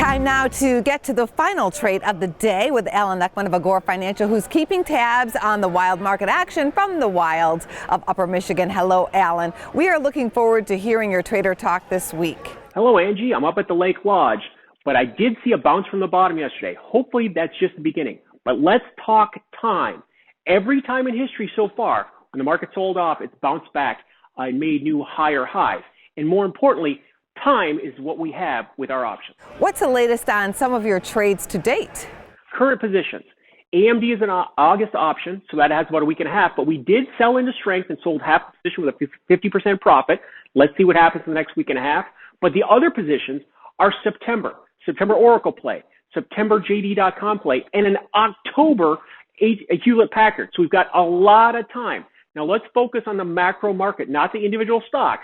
Time now to get to the final trade of the day with Alan Knuckman of Agora Financial, who's keeping tabs on the wild market action from the wilds of Upper Michigan. Hello, Alan. We are looking forward to hearing your trader talk this week. Hello, Angie. I'm up at the Lake Lodge, but I did see a bounce from the bottom yesterday. Hopefully that's just the beginning. But let's talk time. Every time in history so far, when the market sold off, it's bounced back and made new higher highs. And more importantly, time is what we have with our options. What's the latest on some of your trades to date? Current positions. AMD is an August option, so that has about a week and a half, but we did sell into strength and sold half the position with a 50% profit. Let's see what happens in the next week and a half. But the other positions are September Oracle play, September JD.com play, and an October Hewlett-Packard. So we've got a lot of time. Now let's focus on the macro market, not the individual stocks.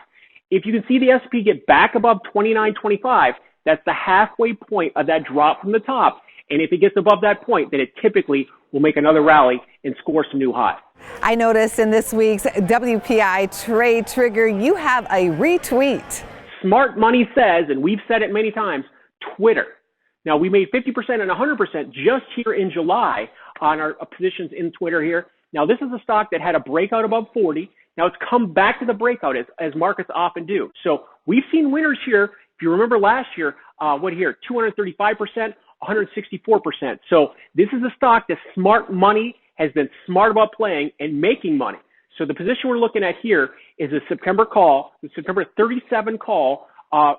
If you can see the S&P get back above 29.25, that's the halfway point of that drop from the top. And if it gets above that point, then it typically will make another rally and score some new highs. I noticed in this week's WPI Trade Trigger, you have a retweet. Smart money says, and we've said it many times, Twitter. Now, we made 50% and 100% just here in July on our positions in Twitter here. Now, this is a stock that had a breakout above 40. Now, it's come back to the breakout as markets often do. So we've seen winners here. If you remember last year, 235%, 164%. So this is a stock that smart money has been smart about playing and making money. So the position we're looking at here is a September call, the September 37 call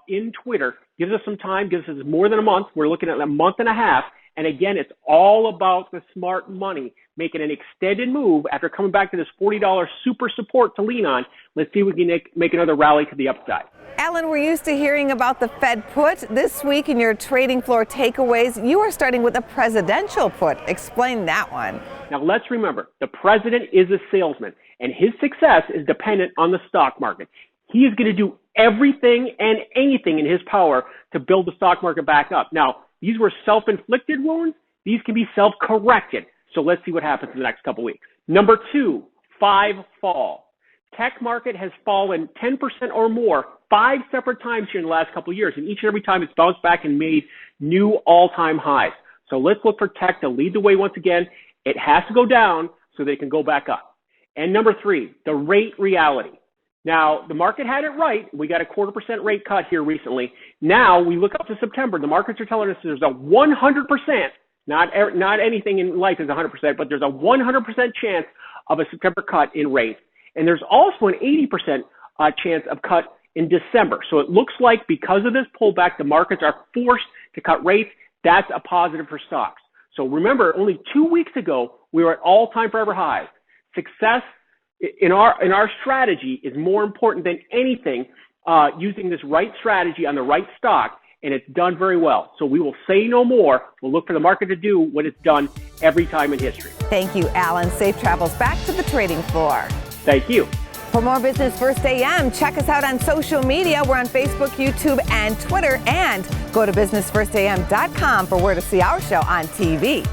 in Twitter. Gives us some time, gives us more than a month. We're looking at a month and a half. And again, it's all about the smart money making an extended move after coming back to this $40 super support to lean on. Let's see if we can make another rally to the upside. Alan, we're used to hearing about the Fed put. This week in your trading floor takeaways, you are starting with a presidential put. Explain that one. Now, let's remember, the president is a salesman, and his success is dependent on the stock market. He is going to do everything and anything in his power to build the stock market back up. Now, these were self-inflicted wounds. These can be self-corrected. So let's see what happens in the next couple weeks. Number 2, 5 fall. Tech market has fallen 10% or more 5 separate times here in the last couple of years. And each and every time it's bounced back and made new all-time highs. So let's look for tech to lead the way once again. It has to go down so they can go back up. And number 3, the rate reality. Now, the market had it right. We got a 0.25% rate cut here recently. Now, we look up to September. The markets are telling us there's a 100%, not anything in life is 100%, but there's a 100% chance of a September cut in rates. And there's also an 80% chance of cut in December. So it looks like because of this pullback, the markets are forced to cut rates. That's a positive for stocks. So remember, only 2 weeks ago, we were at all-time forever highs. Success in our strategy is more important than anything using this right strategy on the right stock, and it's done very well. So we will say no more. We'll look for the market to do what it's done every time in history. Thank you, Alan. Safe travels back to the trading floor. Thank you. For more Business First AM, check us out on social media. We're on Facebook, YouTube, and Twitter. And go to businessfirstam.com for where to see our show on TV.